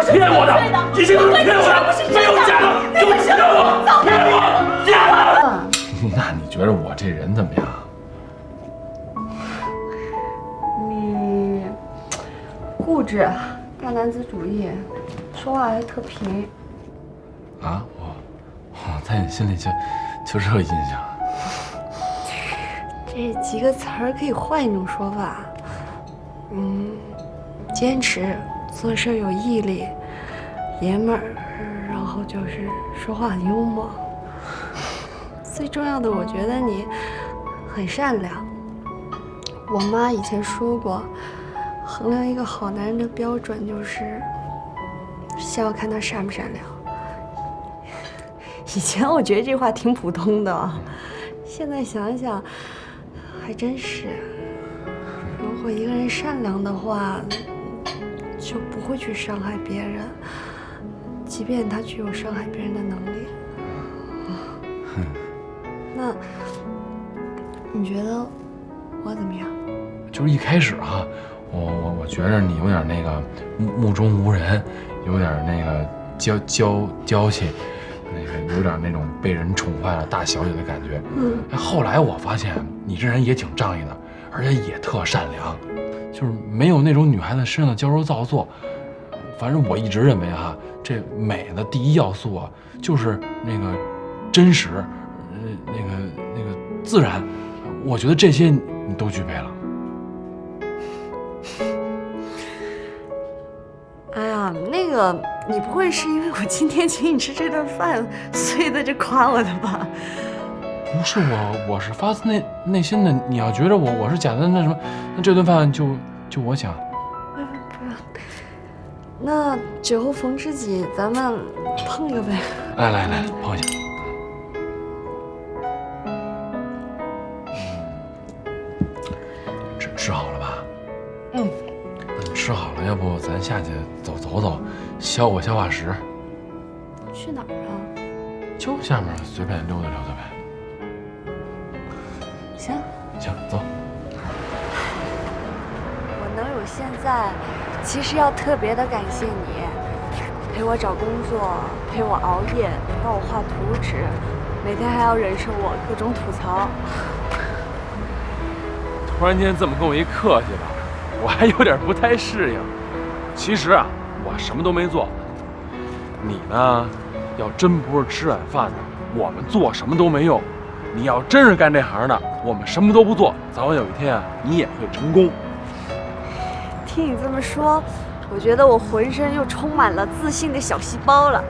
骗我的，一切都是骗我的，没有假的，就骗我，骗我！那你觉得我这人怎么样？你固执、大男子主义，说话还特贫。啊，我在你心里就这印象。这几个词儿可以换一种说法，坚持，做事有毅力，爷们儿，然后就是说话很幽默。最重要的，我觉得你很善良。我妈以前说过，衡量一个好男人的标准就是先要看他善不善良。以前我觉得这话挺普通的，现在想想还真是。如果一个人善良的话，就不会去伤害别人，即便他具有伤害别人的能力。那你觉得我怎么样？就是一开始啊，我觉着你有点那个目中无人，有点那个娇气，那个有点那种被人宠坏了大小姐的感觉。后来我发现你这人也挺仗义的，而且也特善良，就是没有那种女孩子身上的娇柔造作。反正我一直认为哈，这美的第一要素啊，就是那个真实，那个自然。我觉得这些你都具备了。哎呀，那个你不会是因为我今天请你吃这顿饭，所以在这夸我的吧？不是我是发自内心的。你要觉得我是假的，那什么，那这顿饭就我请。不用，那酒后逢知己，咱们碰一个呗。来碰一下。吃好了吧？吃好了，要不咱下去走走，消化消化食。去哪儿啊？就下面随便溜达呗。行，走。我能有现在，其实要特别的感谢你，陪我找工作，陪我熬夜，帮我画图纸，每天还要忍受我各种吐槽。突然间这么跟我一客气吧，我还有点不太适应。其实啊，我什么都没做。你呢，要真不是吃软饭的，我们做什么都没用。你要真是干这行的，我们什么都不做，早晚有一天啊，你也会成功。听你这么说，我觉得我浑身又充满了自信的小细胞了。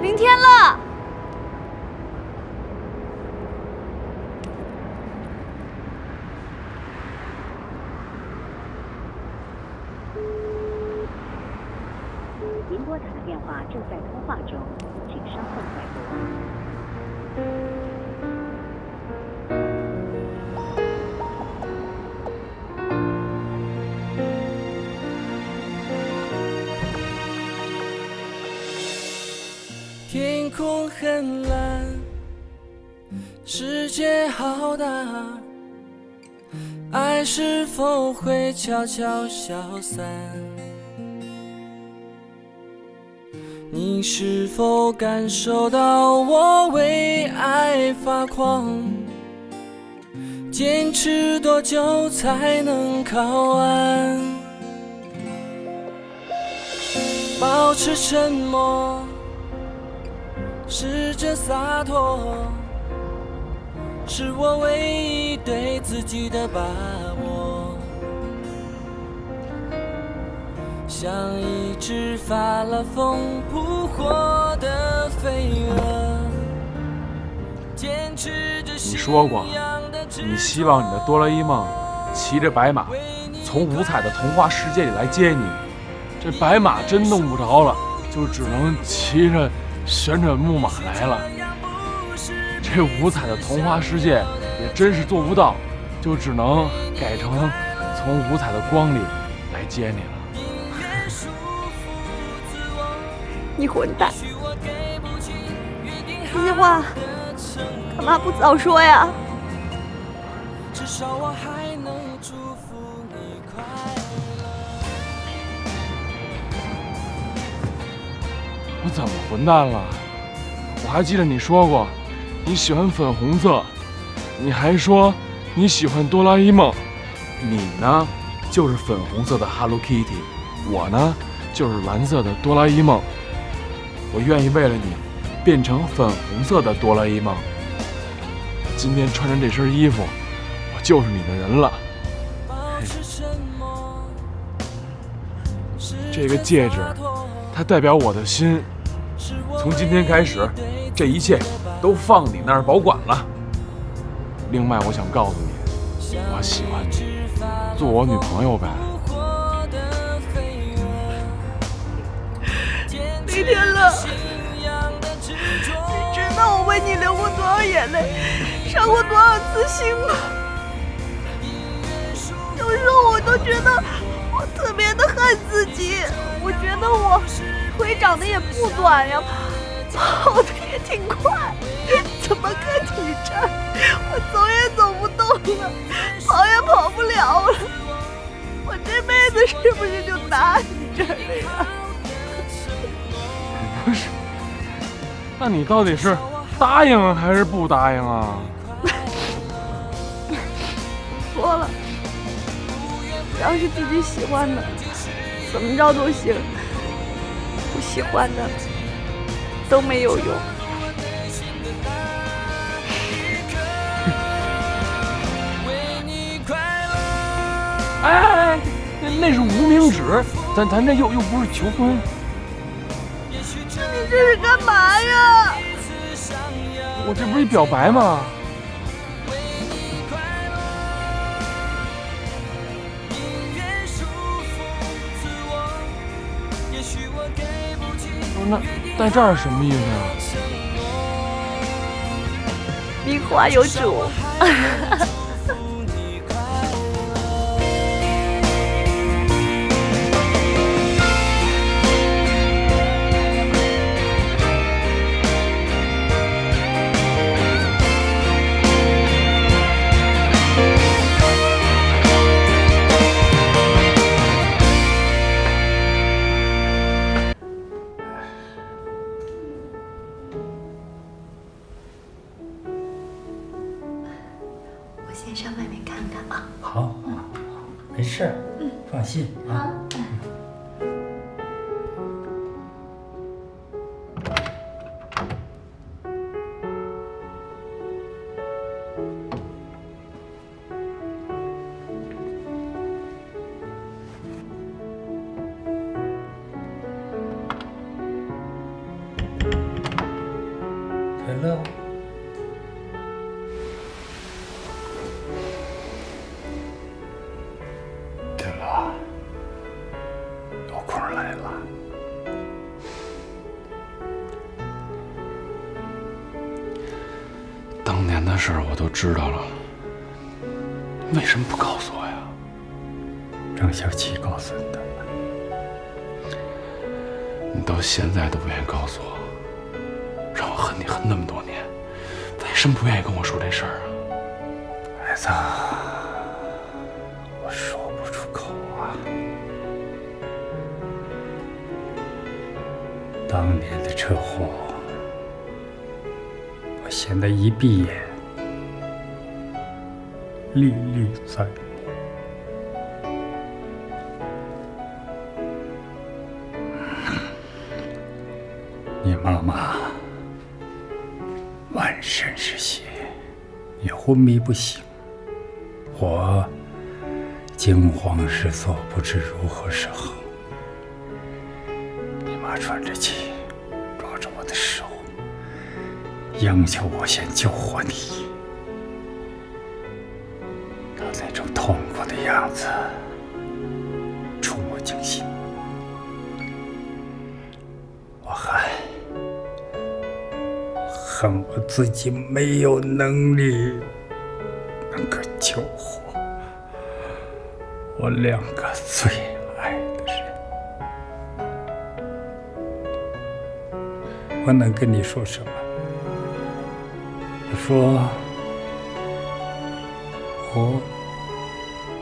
明天了。您拨打的电话正在通话中，请稍后再拨。天空很蓝，世界好大，爱是否会悄悄消散？你是否感受到我为爱发狂？坚持多久才能靠岸？保持沉默，试着洒脱，是我唯一对自己的把握。像一只发了疯扑火的飞蛾，坚持着。你说过，你希望你的哆啦 A 梦骑着白马，从五彩的童话世界里来接你。这白马真弄不着了，就只能骑着旋转木马来了。这五彩的童话世界也真是做不到，就只能改成从五彩的光里来接你了。你混蛋！这些话干嘛不早说呀？至少我还能祝福你快乐。我怎么混蛋了？我还记得你说过你喜欢粉红色，你还说你喜欢哆啦 A 梦。你呢，就是粉红色的 Hello Kitty， 我呢，就是蓝色的哆啦 A 梦。我愿意为了你变成粉红色的哆啦 A 梦。今天穿着这身衣服，我就是你的人了。这个戒指，它代表我的心。从今天开始，这一切都放你那儿保管了。另外，我想告诉你，我喜欢你，做我女朋友呗。李天乐，你知道我为你流过多少眼泪，伤过多少次心吗？有时候我都觉得我特别的恨自己，我觉得我腿长得也不短呀，跑得也挺快，怎么跟你这儿，我走也走不动了，跑也跑不了了，我这辈子是不是就搭你这儿了呀？不是，那你到底是答应还是不答应啊？错了，只要是自己喜欢的，怎么着都行；不喜欢的都没有用。哎，那是无名指，咱这又不是求婚。你这是干嘛呀？我这不是一表白吗？那这儿什么意思啊？名花有主。先上外面看看啊。好，没事，放心啊。可乐。来了。当年的事儿我都知道了，为什么不告诉我呀？张小七告诉你的。你到现在都不愿意告诉我，让我恨你恨那么多年，为什么不愿意跟我说这事儿啊？孩子，我说不出口啊。当年的车祸，我现在一闭眼，历历在目。你妈妈满身是血，你昏迷不醒，我惊慌失措，不知如何是好。你妈喘着气，抓着我的手，央求我先救活你。她那种痛苦的样子，触目惊心。我恨我自己没有能力能够救活我两个最爱的人。我能跟你说什么？我说我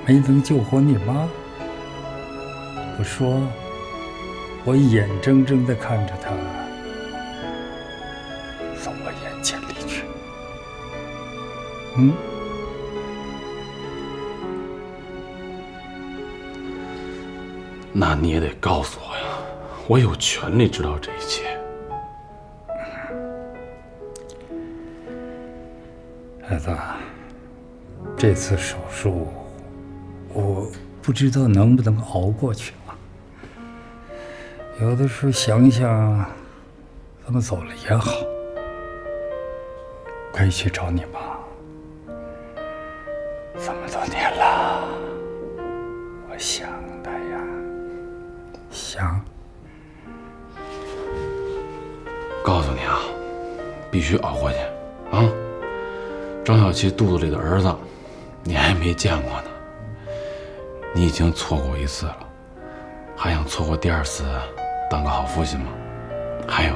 没能救活你妈，不说，我眼睁睁地看着她从我眼前离去。那你也得告诉我呀，我有权利知道这一切。孩子，这次手术，我不知道能不能熬过去啊。有的时候想想，咱们走了也好，可以去找你妈。这么多年了，我想她呀，想。告诉你啊，必须熬过去啊！张小琪肚子里的儿子，你还没见过呢。你已经错过一次了，还想错过第二次，当个好父亲吗？还有，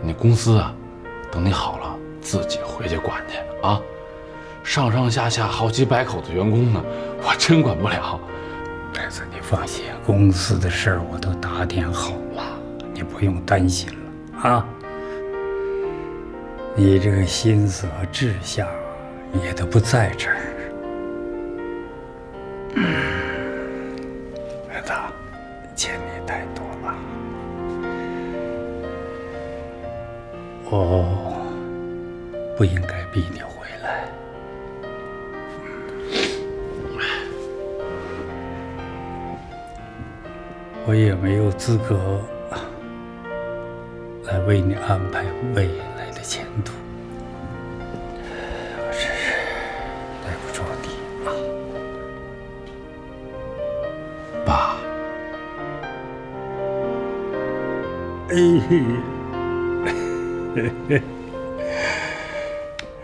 你公司啊，等你好了，自己回去管去啊！上上下下好几百口子员工呢，我真管不了。孩子，你放心，公司的事儿我都打点好了，你不用担心了啊。你这个心思和志向也都不在这儿。孩子，欠你太多了，我不应该逼你回来。我也没有资格来为你安排未来的前途，我只是对不住你啊，爸。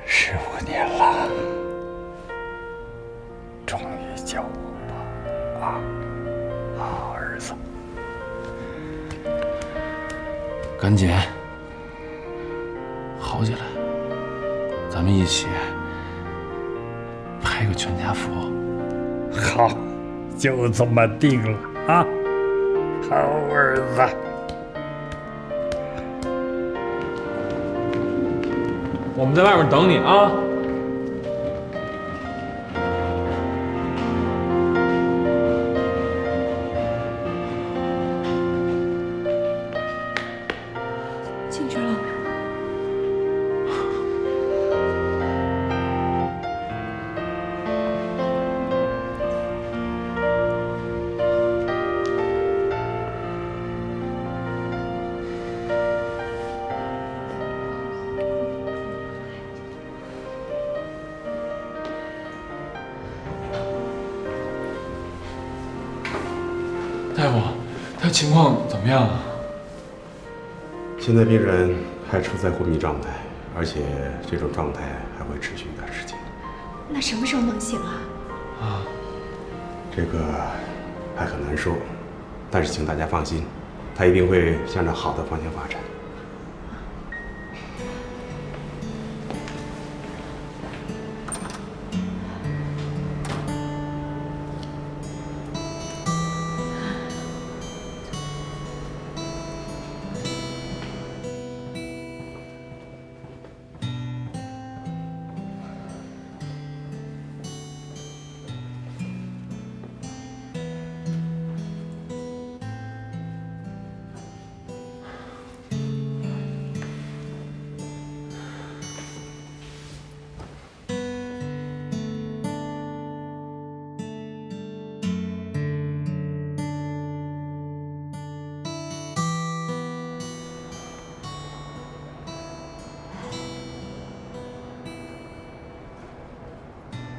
15年了，终于叫我爸啊，好儿子。赶紧好起来，咱们一起拍个全家福。好，就这么定了啊，好儿子。我们在外面等你啊。进去了。大夫，他情况怎么样啊？现在病人还处在昏迷状态，而且这种状态还会持续一段时间。那什么时候能醒啊？这个还很难说，但是请大家放心，他一定会向着好的方向发展。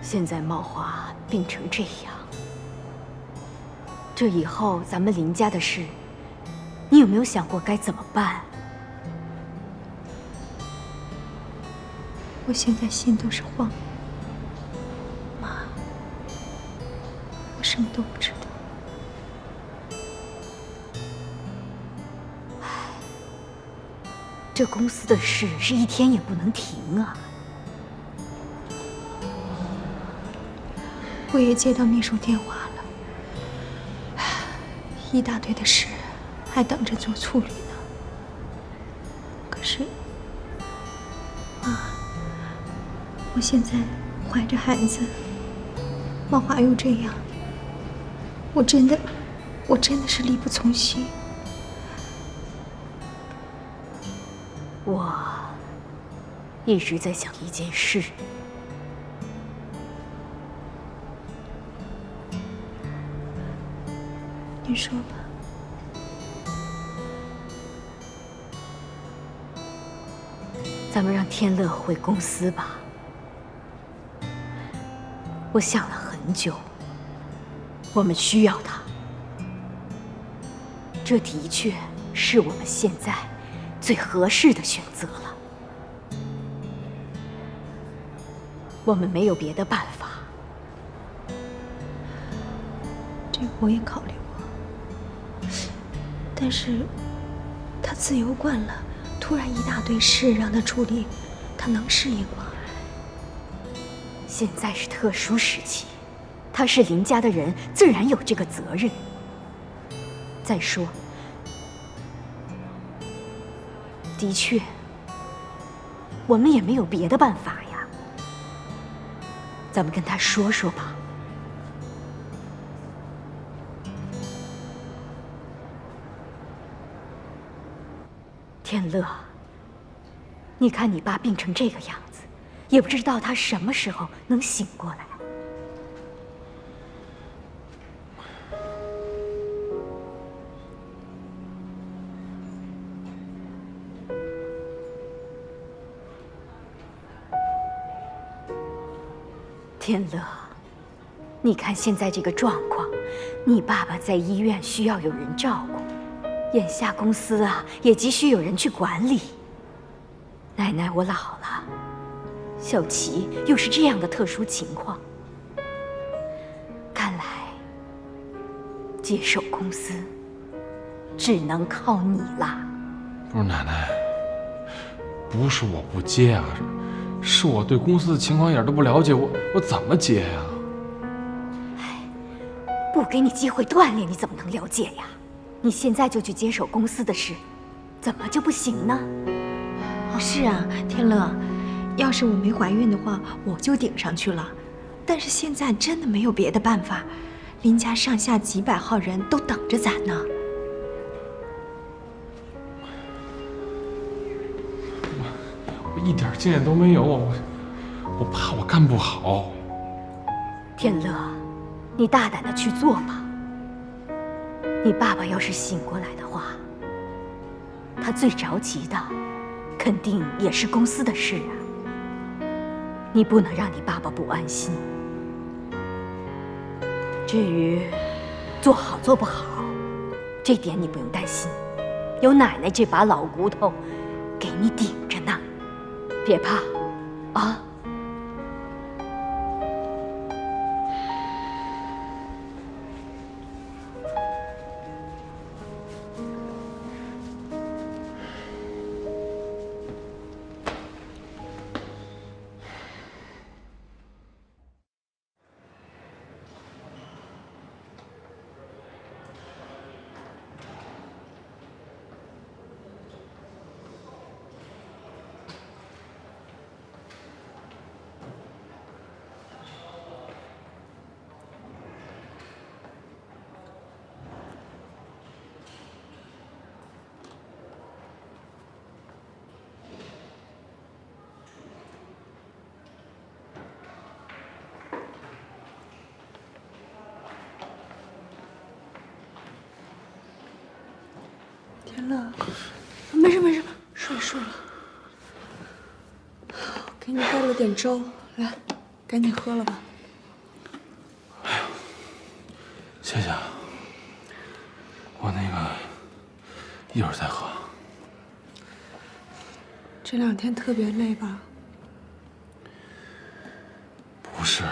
现在茂华病成这样，这以后咱们林家的事，你有没有想过该怎么办？我现在心都是慌的，妈，我什么都不知道。这公司的事是一天也不能停啊！我也接到秘书电话了，一大堆的事，还等着做处理呢。可是，妈，我现在怀着孩子，毛华又这样，我真的是力不从心。我一直在想一件事。你说吧。咱们让天乐回公司吧。我想了很久，我们需要他，这的确是我们现在最合适的选择了。我们没有别的办法。这个我也考虑过。但是，他自由惯了，突然一大堆事让他处理，他能适应吗？现在是特殊时期，他是林家的人，自然有这个责任。再说，的确，我们也没有别的办法呀。咱们跟他说说吧。天乐，你看你爸病成这个样子，也不知道他什么时候能醒过来。天乐，你看现在这个状况，你爸爸在医院需要有人照顾。眼下公司啊，也急需有人去管理。奶奶我老了，小琪又是这样的特殊情况，看来接手公司只能靠你啦。不是奶奶，不是我不接啊，是我对公司的情况一点都不了解，我怎么接呀？不给你机会锻炼，你怎么能了解呀？你现在就去接手公司的事，怎么就不行呢？是啊，天乐，要是我没怀孕的话，我就顶上去了。但是现在真的没有别的办法，林家上下几百号人都等着咱呢。我一点经验都没有，我怕我干不好。天乐，你大胆的去做吧。你爸爸要是醒过来的话，他最着急的肯定也是公司的事啊。你不能让你爸爸不安心。至于做好做不好，这点你不用担心，有奶奶这把老骨头给你顶着呢，别怕啊。天乐，没事没事，睡了睡了。给你带了点粥，来，赶紧喝了吧。哎呀，谢谢。我那个一会儿再喝。这2天特别累吧？不是，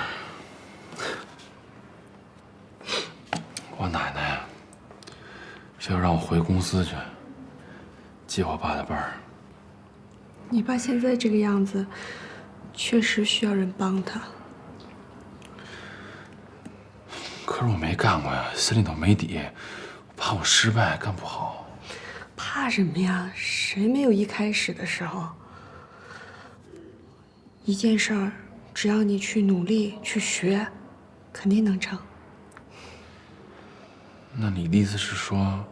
我奶奶非要让我回公司去接我爸的班儿。你爸现在这个样子，确实需要人帮他。可是我没干过呀，心里头没底，我怕我失败干不好。怕什么呀？谁没有一开始的时候？一件事儿，只要你去努力去学，肯定能成。那你的意思是说，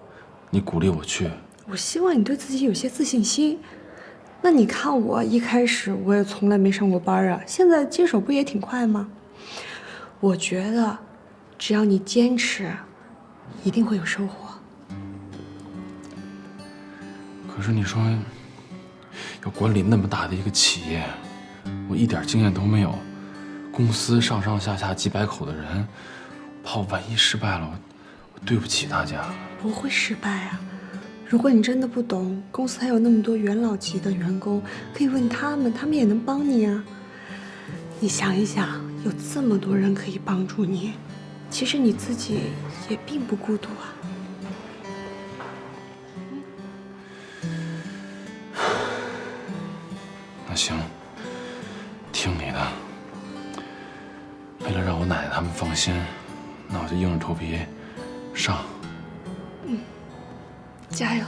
你鼓励我去？我希望你对自己有些自信心。那你看我一开始我也从来没上过班啊，现在接手不也挺快吗？我觉得，只要你坚持，一定会有收获。可是你说，要管理那么大的一个企业，我一点经验都没有，公司上上下下几百口的人，怕我万一失败了，我对不起大家。不会失败啊！如果你真的不懂，公司还有那么多元老级的员工，可以问他们，他们也能帮你啊。你想一想，有这么多人可以帮助你，其实你自己也并不孤独啊。那行，听你的。为了让我奶奶他们放心，那我就硬着头皮上。加油！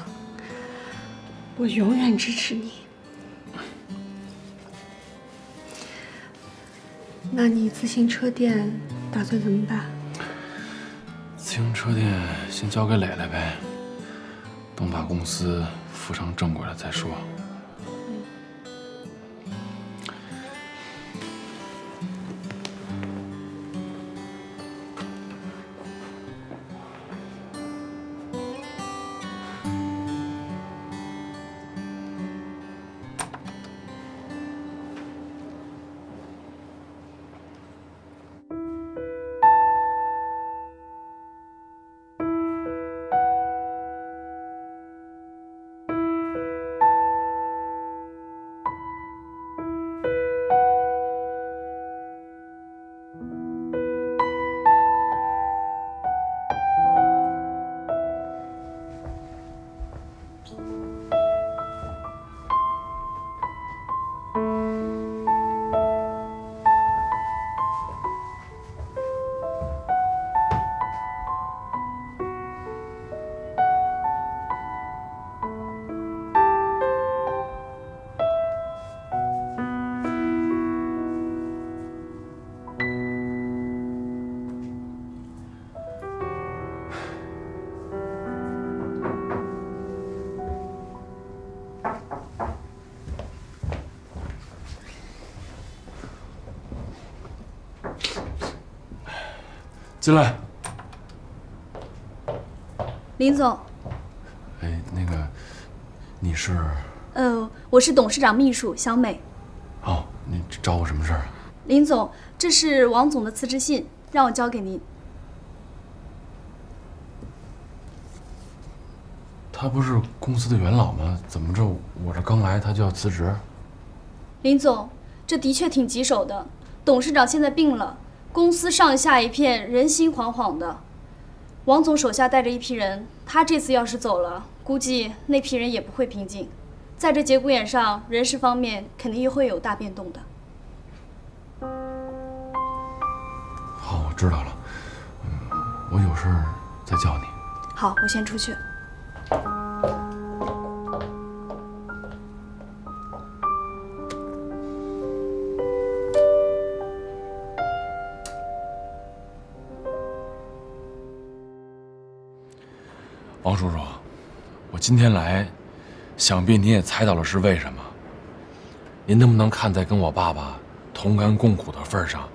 我永远支持你。那你自行车店打算怎么办？自行车店先交给磊磊呗，等把公司扶上正轨了再说。进来。林总。哎，那个，你是？我是董事长秘书小美。哦，你找我什么事儿啊？林总，这是王总的辞职信，让我交给您。他不是公司的元老吗？怎么着，我这刚来他就要辞职？林总，这的确挺棘手的。董事长现在病了。公司上下一片人心惶惶的，王总手下带着一批人，他这次要是走了，估计那批人也不会平静。在这节骨眼上，人事方面肯定又会有大变动的。好，我知道了。我有事再叫你。好，我先出去。王叔叔，我今天来，想必您也猜到了是为什么。您能不能看在跟我爸爸同甘共苦的份上，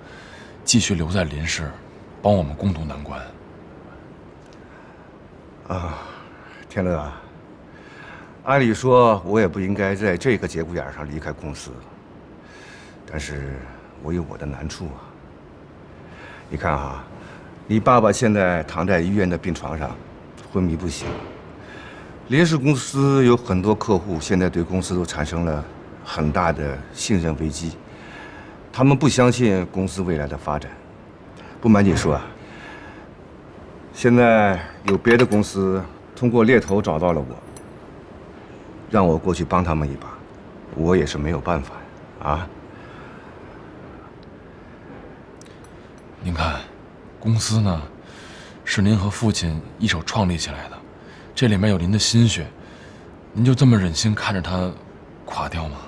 继续留在林氏，帮我们共度难关？天乐啊，按理说我也不应该在这个节骨眼上离开公司，但是我有我的难处啊。你看啊，你爸爸现在躺在医院的病床上，昏迷不醒。林氏公司有很多客户，现在对公司都产生了很大的信任危机，他们不相信公司未来的发展。不瞒你说啊，现在有别的公司通过猎头找到了我，让我过去帮他们一把，我也是没有办法啊。您看，公司呢是您和父亲一手创立起来的，这里面有您的心血，您就这么忍心看着它垮掉吗？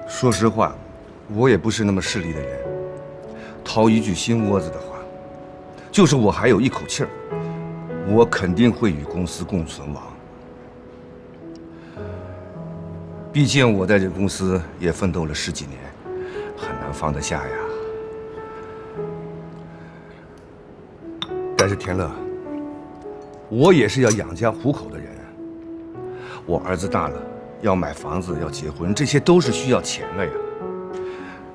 说实话，我也不是那么势利的人。掏一句心窝子的话，就是我还有一口气儿，我肯定会与公司共存亡。毕竟我在这公司也奋斗了10几年，很难放得下呀。但是田乐，我也是要养家糊口的人。我儿子大了，要买房子，要结婚，这些都是需要钱的呀。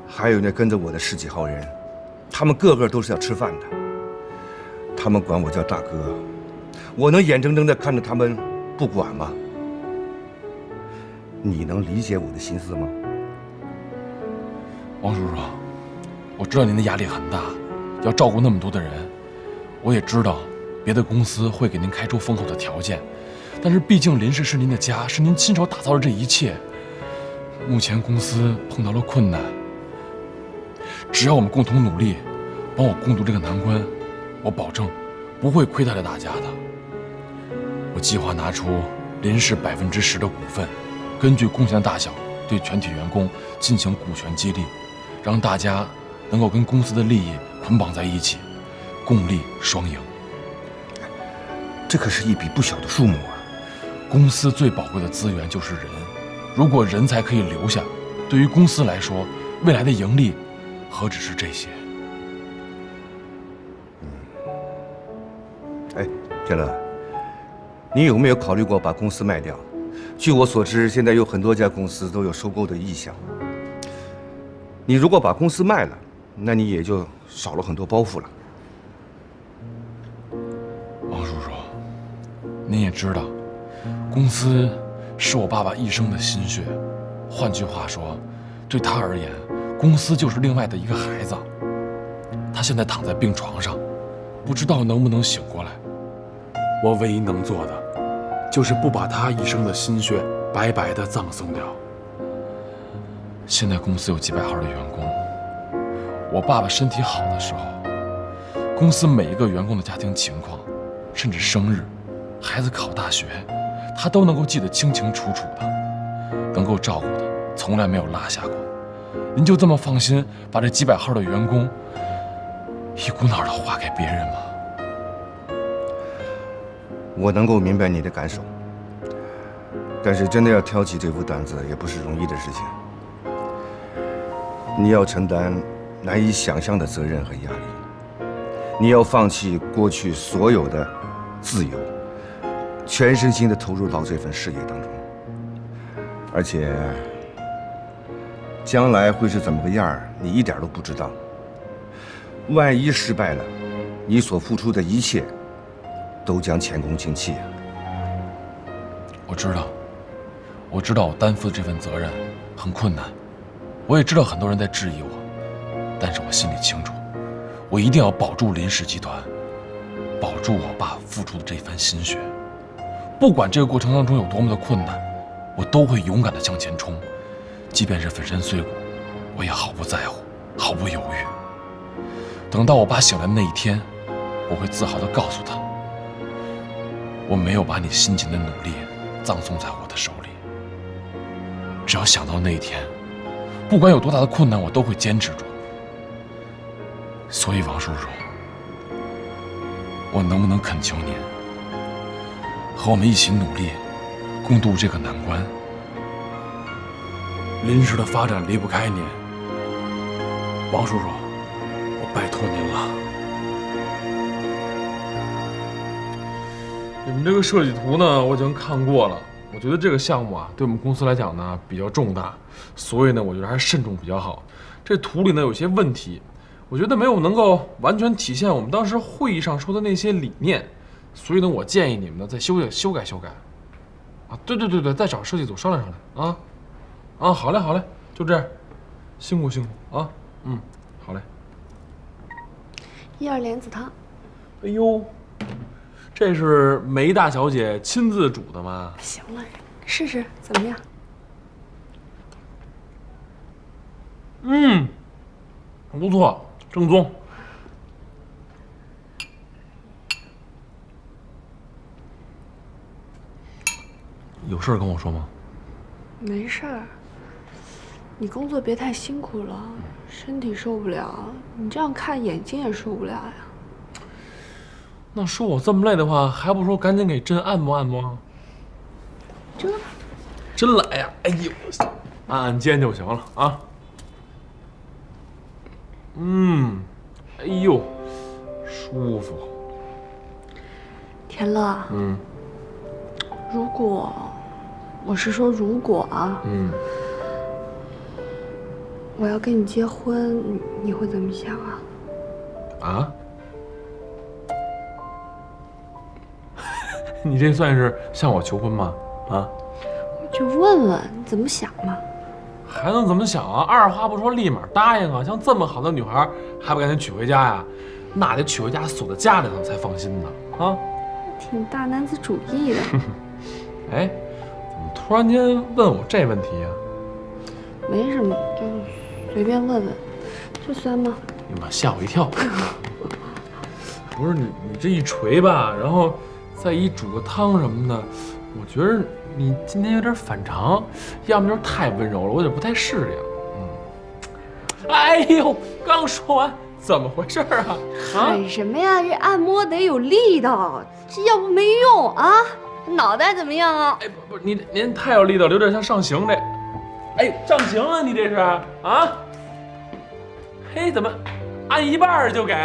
还有那跟着我的10几号人，他们个个都是要吃饭的。他们管我叫大哥，我能眼睁睁地看着他们不管吗？你能理解我的心思吗？王叔叔，我知道您的压力很大，要照顾那么多的人，我也知道别的公司会给您开出丰厚的条件，但是毕竟林氏是您的家，是您亲手打造的这一切。目前公司碰到了困难，只要我们共同努力，帮我共度这个难关，我保证不会亏待了大家的。我计划拿出林氏10%的股份，根据贡献大小对全体员工进行股权激励，让大家能够跟公司的利益捆绑在一起，共利双赢。这可是一笔不小的数目啊！公司最宝贵的资源就是人，如果人才可以留下，对于公司来说，未来的盈利何止是这些？哎，天乐，你有没有考虑过把公司卖掉？据我所知，现在有很多家公司都有收购的意向。你如果把公司卖了，那你也就少了很多包袱了。王叔叔，您也知道，公司是我爸爸一生的心血。换句话说，对他而言，公司就是另外的一个孩子。他现在躺在病床上，不知道能不能醒过来。我唯一能做的，就是不把他一生的心血白白的葬送掉。现在公司有几百号的员工，我爸爸身体好的时候，公司每一个员工的家庭情况，甚至生日、孩子考大学，他都能够记得清清楚楚的，能够照顾的从来没有落下过。您就这么放心把这几百号的员工一股脑的划给别人吗？我能够明白你的感受，但是真的要挑起这副担子也不是容易的事情。你要承担难以想象的责任和压力，你要放弃过去所有的自由，全身心的投入到这份事业当中，而且将来会是怎么个样儿，你一点都不知道。万一失败了，你所付出的一切都将前功尽弃啊！我知道我担负的这份责任很困难，我也知道很多人在质疑我，但是我心里清楚，我一定要保住林氏集团，保住我爸付出的这番心血。不管这个过程当中有多么的困难，我都会勇敢地向前冲，即便是粉身碎骨，我也毫不在乎，毫不犹豫。等到我爸醒来的那一天，我会自豪地告诉他，我没有把你辛勤的努力葬送在我的手里。只要想到那一天，不管有多大的困难，我都会坚持住。所以王叔叔，我能不能恳求您，和我们一起努力，共度这个难关？林氏的发展离不开您，王叔叔，我拜托您了。你们这个设计图呢，我已经看过了。我觉得这个项目啊，对我们公司来讲呢比较重大，所以呢，我觉得还是慎重比较好。这图里呢有些问题，我觉得没有能够完全体现我们当时会议上说的那些理念，所以呢，我建议你们呢再修改。啊，对，再找设计组商量商量啊。好嘞，就这样，辛苦啊，好嘞。1、2莲子汤。哎呦，这是梅大小姐亲自煮的吗？行了，试试怎么样？不错，正宗。有事跟我说吗？没事儿。你工作别太辛苦了，身体受不了。你这样看眼睛也受不了呀。那说我这么累的话，还不说赶紧给朕按摩按摩？这真来呀！哎呦，按肩就行了啊。哎呦，舒服。田乐，如果，我是说如果啊，我要跟你结婚，你会怎么想啊？啊？你这算是向我求婚吗？啊？我就问问你怎么想嘛。还能怎么想啊？二话不说立马答应啊！像这么好的女孩，还不赶紧娶回家呀？那得娶回家锁在家里头才放心呢啊！挺大男子主义的。哎，怎么突然间问我这问题呀？没什么，就随便问问。这酸吗？你妈吓我一跳！不是你这一锤吧，然后再一煮个汤什么的，我觉得你今天有点反常，要么就是太温柔了，我有点不太适应。哎呦，刚说完，怎么回事啊？喊什么呀？这按摩得有力道，这要不没用啊！脑袋怎么样啊？哎，不，您太有力道了，有点像上刑这。哎，上刑啊！你这是啊？嘿，怎么按一半就给？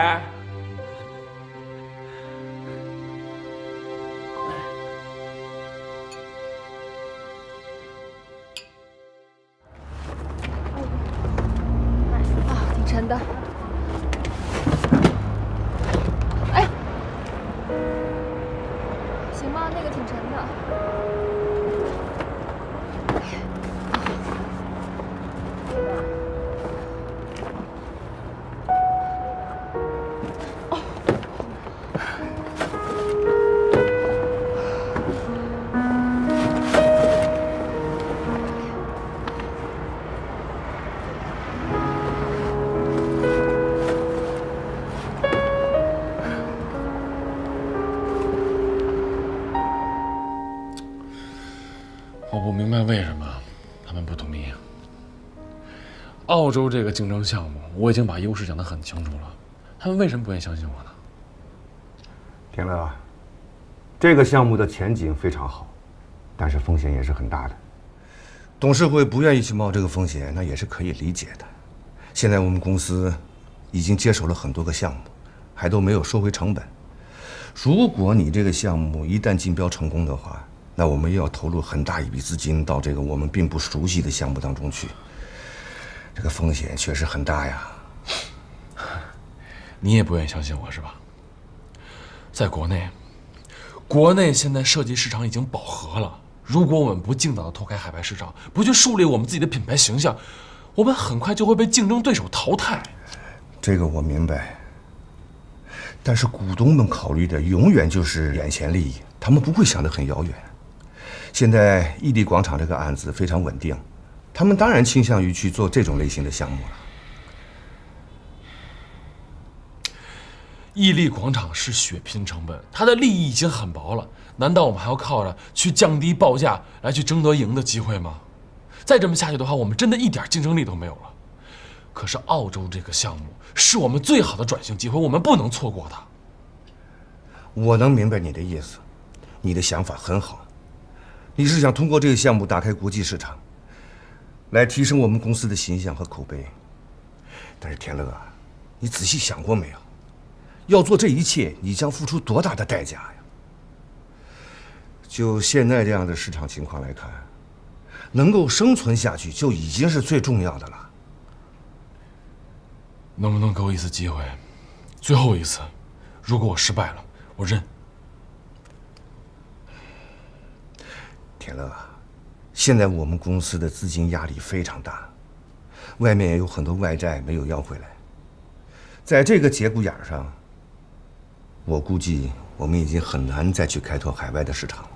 挺沉的。哎，行吗？那个挺沉的。我不明白为什么他们不同意。澳洲这个竞争项目，我已经把优势讲得很清楚了，他们为什么不愿意相信我呢？田乐，这个项目的前景非常好，但是风险也是很大的。董事会不愿意去冒这个风险，那也是可以理解的。现在我们公司已经接手了很多个项目，还都没有收回成本。如果你这个项目一旦竞标成功的话，那我们又要投入很大一笔资金到这个我们并不熟悉的项目当中去，这个风险确实很大呀。你也不愿意相信我是吧？在国内现在设计市场已经饱和了，如果我们不尽早的拓开海外市场，不去树立我们自己的品牌形象，我们很快就会被竞争对手淘汰。这个我明白，但是股东们考虑的永远就是眼前利益，他们不会想得很遥远。现在屹立广场这个案子非常稳定，他们当然倾向于去做这种类型的项目了。屹立广场是血拼成本，它的利益已经很薄了，难道我们还要靠着去降低报价来去争得赢的机会吗？再这么下去的话，我们真的一点竞争力都没有了。可是澳洲这个项目是我们最好的转型机会，我们不能错过它。我能明白你的意思，你的想法很好，你是想通过这个项目打开国际市场，来提升我们公司的形象和口碑。但是田乐啊，你仔细想过没有？要做这一切，你将付出多大的代价呀？就现在这样的市场情况来看，能够生存下去就已经是最重要的了。能不能给我一次机会，最后一次？如果我失败了，我认。田乐啊，现在我们公司的资金压力非常大，外面也有很多外债没有要回来，在这个节骨眼上，我估计我们已经很难再去开拓海外的市场了。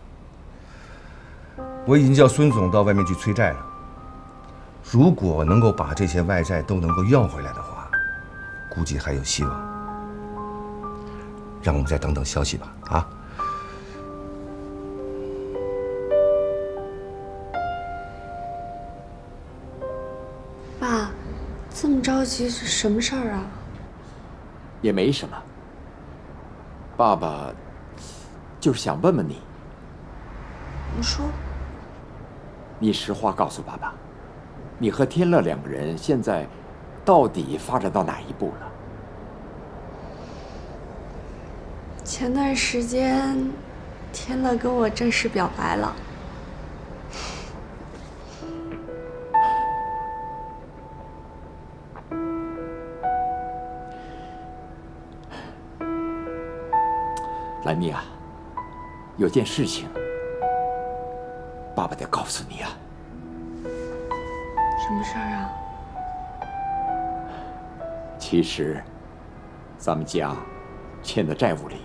我已经叫孙总到外面去催债了，如果能够把这些外债都能够要回来的话，估计还有希望。让我们再等等消息吧，啊。急是什么事儿啊？也没什么。爸爸就是想问问你，你说。你实话告诉爸爸，你和天乐两个人现在到底发展到哪一步了？前段时间，天乐跟我正式表白了。兰妮啊，有件事情，爸爸得告诉你啊。什么事儿啊？其实，咱们家欠的债务里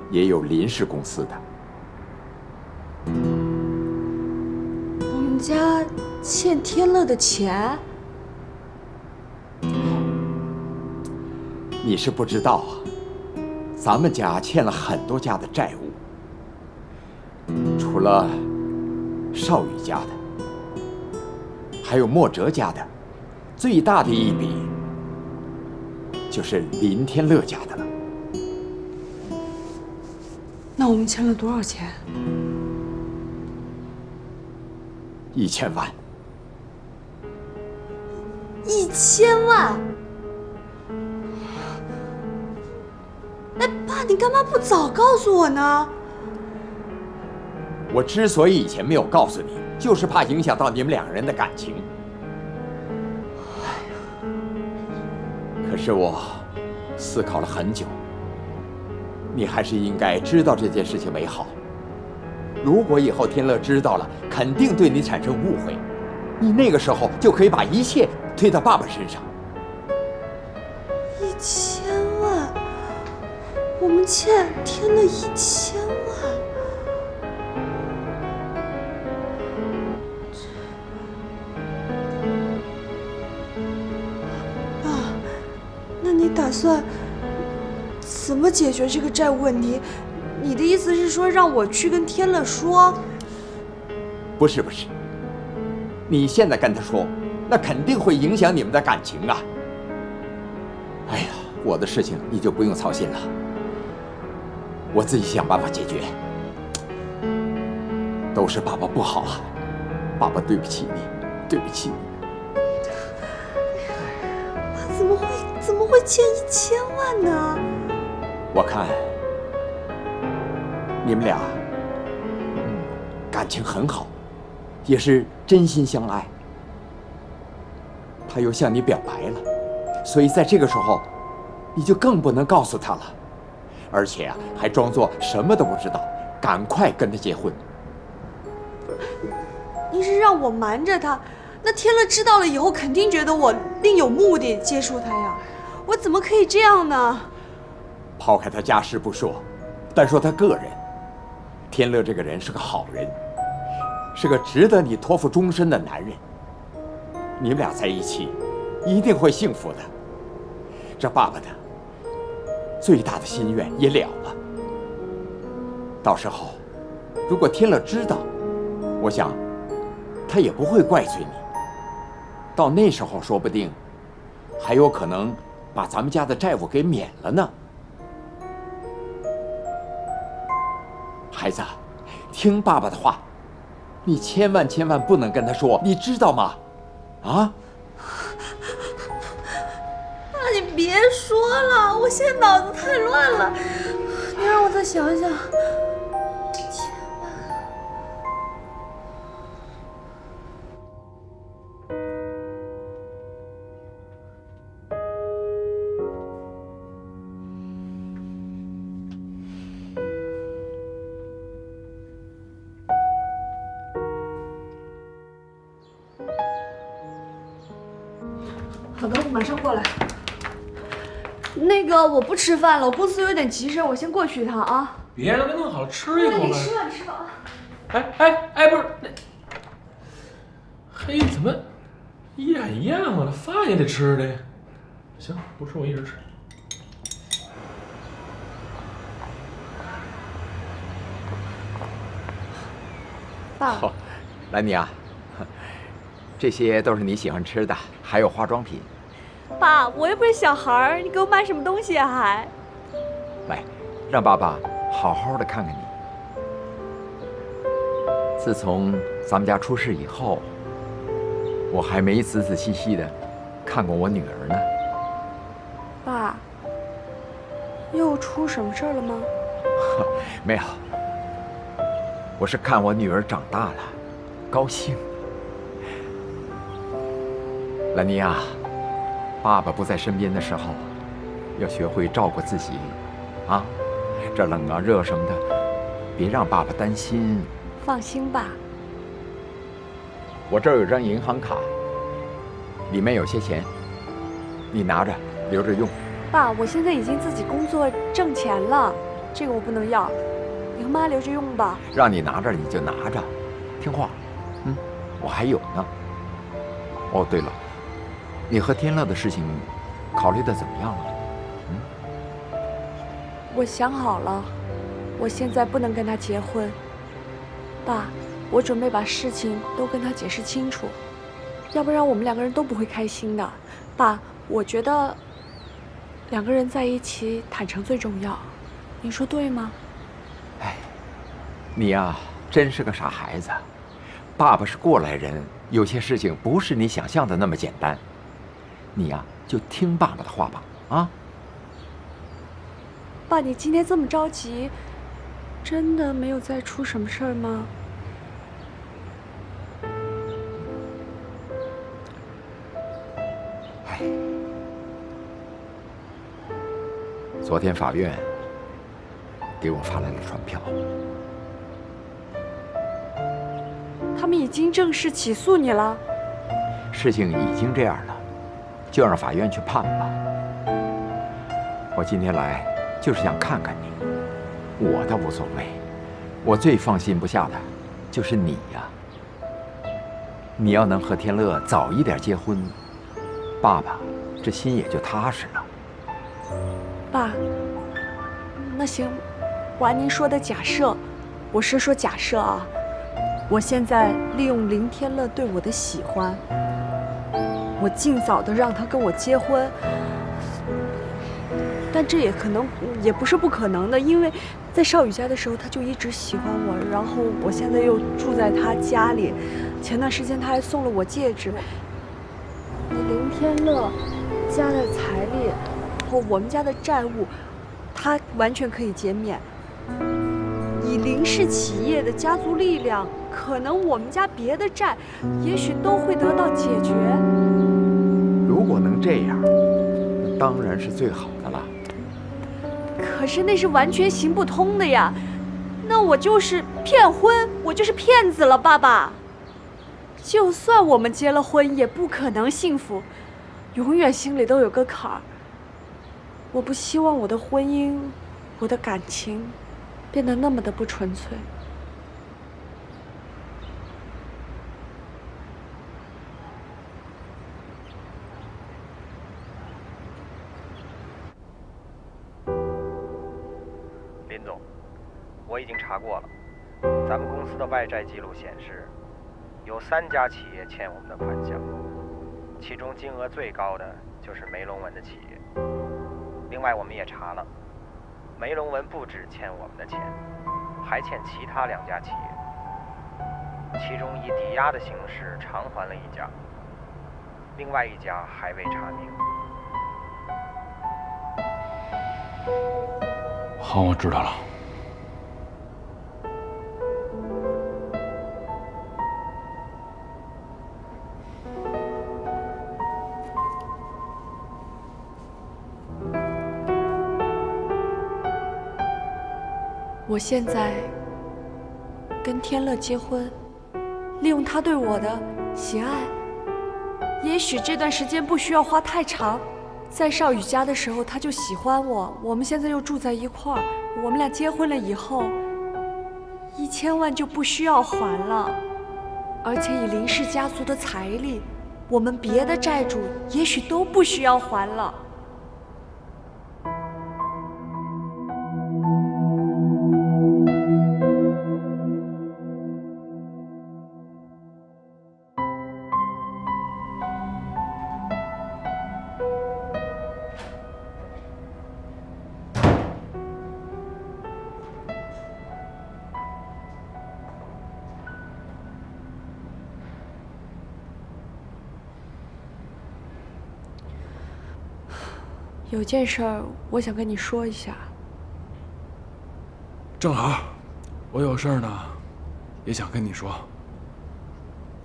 也有林氏公司的。我们家欠天乐的钱？你是不知道啊，咱们家欠了很多家的债务，除了少宇家的，还有莫哲家的，最大的一笔就是林天乐家的了。那我们欠了多少钱？1000万。1000万？哎，爸，你干嘛不早告诉我呢？我之所以以前没有告诉你，就是怕影响到你们两个人的感情。可是我思考了很久，你还是应该知道这件事情没好。如果以后天乐知道了，肯定对你产生误会，你那个时候就可以把一切推到爸爸身上。1000万，我们欠天乐1000万。爸，那你打算怎么解决这个债务问题？你的意思是说让我去跟天乐说？不是，你现在跟他说，那肯定会影响你们的感情啊。哎呀，我的事情你就不用操心了，我自己想办法解决。都是爸爸不好啊，爸爸对不起你，对不起你。爸怎么会欠1000万呢？我看你们俩，感情很好，也是真心相爱。他又向你表白了，所以在这个时候，你就更不能告诉他了，而且啊，还装作什么都不知道，赶快跟他结婚。你是让我瞒着他？那天乐知道了以后，肯定觉得我另有目的接触他呀。我怎么可以这样呢？抛开他家世不说，单说他个人，天乐这个人是个好人，是个值得你托付终身的男人。你们俩在一起，一定会幸福的。这爸爸的最大的心愿也了了。到时候，如果天乐知道，我想他也不会怪罪你。到那时候，说不定还有可能把咱们家的债务给免了呢。孩子，听爸爸的话，你千万不能跟他说，你知道吗？啊！爸，你别说了，我现在脑子太乱了，你让我再想一想。好的，我马上过来。那个，我不吃饭了，我公司有点急事，我先过去一趟啊。别了，给弄好了，吃一口呗。你吃吧，你吃吧啊。哎，不是那，嘿，怎么一样一样啊？饭也得吃的。行，不吃我一直吃。爸。好，兰妮啊，这些都是你喜欢吃的。还有化妆品。爸，我又不是小孩儿，你给我买什么东西啊还？来，让爸爸好好的看看你。自从咱们家出事以后，我还没仔仔细细的看过我女儿呢。爸，又出什么事儿了吗？没有，我是看我女儿长大了，高兴。兰妮啊，爸爸不在身边的时候，要学会照顾自己，啊，这冷啊热什么的，别让爸爸担心。放心吧，我这儿有张银行卡，里面有些钱，你拿着留着用。爸，我现在已经自己工作挣钱了，这个我不能要，你和妈留着用吧。让你拿着你就拿着，听话。我还有呢。哦，对了，你和天乐的事情考虑的怎么样了？我想好了，我现在不能跟他结婚。爸，我准备把事情都跟他解释清楚，要不然我们两个人都不会开心的。爸，我觉得两个人在一起坦诚最重要，你说对吗？哎，你呀，真是个傻孩子。爸爸是过来人，有些事情不是你想象的那么简单。你呀，就听爸爸的话吧，啊？爸，你今天这么着急，真的没有再出什么事儿吗？昨天法院给我发来了传票，他们已经正式起诉你了。事情已经这样了，就让法院去判吧。我今天来就是想看看你，我倒无所谓，我最放心不下的就是你呀。你要能和天乐早一点结婚，爸爸这心也就踏实了。爸，那行，我按您说的假设，我是说假设啊。我现在利用林天乐对我的喜欢，我尽早的让他跟我结婚。但这也可能也不是不可能的，因为在少宇家的时候他就一直喜欢我，然后我现在又住在他家里，前段时间他还送了我戒指。以林天乐家的财力和我们家的债务，他完全可以减免。以林氏企业的家族力量，可能我们家别的债也许都会得到解决。如果能这样，那当然是最好的了。可是那是完全行不通的呀，那我就是骗婚，我就是骗子了，爸爸。就算我们结了婚，也不可能幸福，永远心里都有个坎儿。我不希望我的婚姻，我的感情变得那么的不纯粹。林总，我已经查过了，咱们公司的外债记录显示，有3家企业欠我们的款项，其中金额最高的就是梅龙文的企业。另外，我们也查了，梅龙文不只欠我们的钱，还欠其他2家企业，其中以抵押的形式偿还了1家，另外1家还未查明。好，我知道了。我现在跟天乐结婚，利用他对我的喜爱，也许这段时间不需要花太长。在少宇家的时候他就喜欢我，我们现在又住在一块儿，我们俩结婚了以后，1000万就不需要还了。而且以林氏家族的财力，我们别的债主也许都不需要还了。有件事儿我想跟你说一下。正好，我有事儿呢，也想跟你说。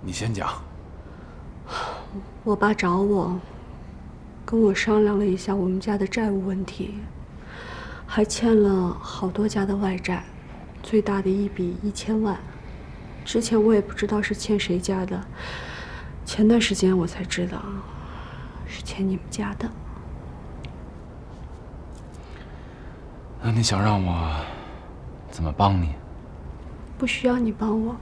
你先讲。我爸找我，跟我商量了一下我们家的债务问题，还欠了好多家的外债，最大的一笔1000万。之前我也不知道是欠谁家的，前段时间我才知道，是欠你们家的。那你想让我怎么帮你？不需要你帮我。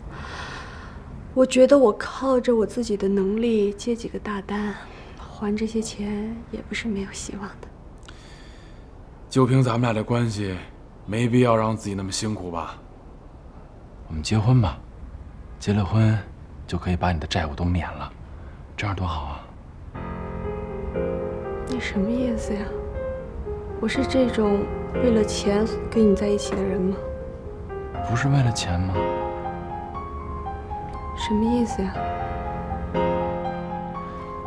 我觉得我靠着我自己的能力接几个大单，还这些钱也不是没有希望的。就凭咱们俩的关系，没必要让自己那么辛苦吧？我们结婚吧，结了婚就可以把你的债务都免了，这样多好啊！你什么意思呀？我是这种为了钱跟你在一起的人吗？不是为了钱吗？什么意思呀？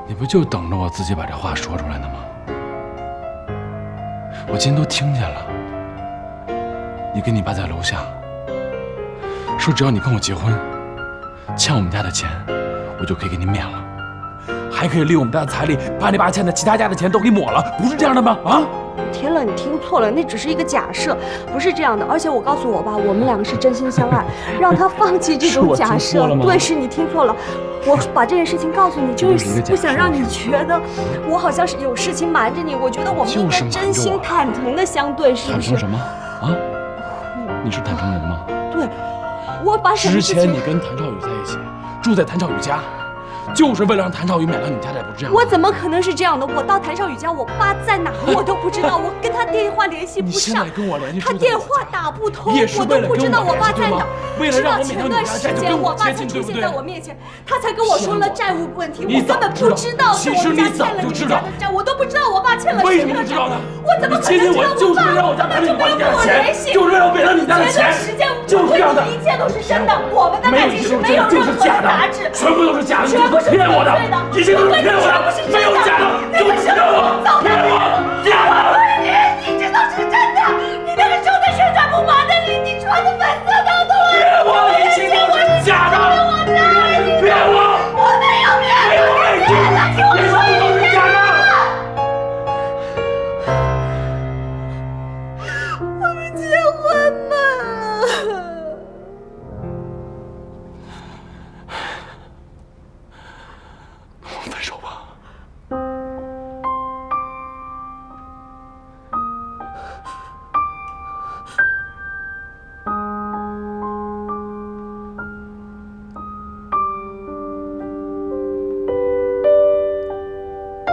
你不就等着我自己把这话说出来呢吗？我今天都听见了，你跟你爸在楼下说，只要你跟我结婚，欠我们家的钱，我就可以给你免了，还可以利用我们家的财力，把你爸欠的其他家的钱都给抹了，不是这样的吗？啊！天乐，你听错了，那只是一个假设，不是这样的。而且我告诉我爸，我们两个是真心相爱，让他放弃这种假设。对，是你听错了。我把这件事情告诉你，就是不想让你觉得我好像是有事情瞒着你。我觉得我们应该真心坦诚的相对，是不是？坦诚什么？啊？你是坦诚人吗？对，我把什么之事情？前你跟谭少宇在一起，住在谭少宇家。就是为了让谭少宇免了你家债，不是这样？我怎么可能是这样的？我到谭少宇家，我爸在哪我都不知道，我跟他电话联系不上。你现在跟我联系，他电话打不通，我都不知道我爸在哪。为了让我前段时间我爸才出现在我面前，他才跟我说了债务问题，我根本不知道是我们家欠了你们家的债，我都不知道我爸欠了谁的债。我怎么可能知道我爸根本就没有跟我联系？就是为了免了你家的钱。前段时间就是这样的，一切都是真的，我们的感情是没有任何的杂质，全部都是假的，全部是骗我的。一切都是骗我的，没有假的，就是骗我！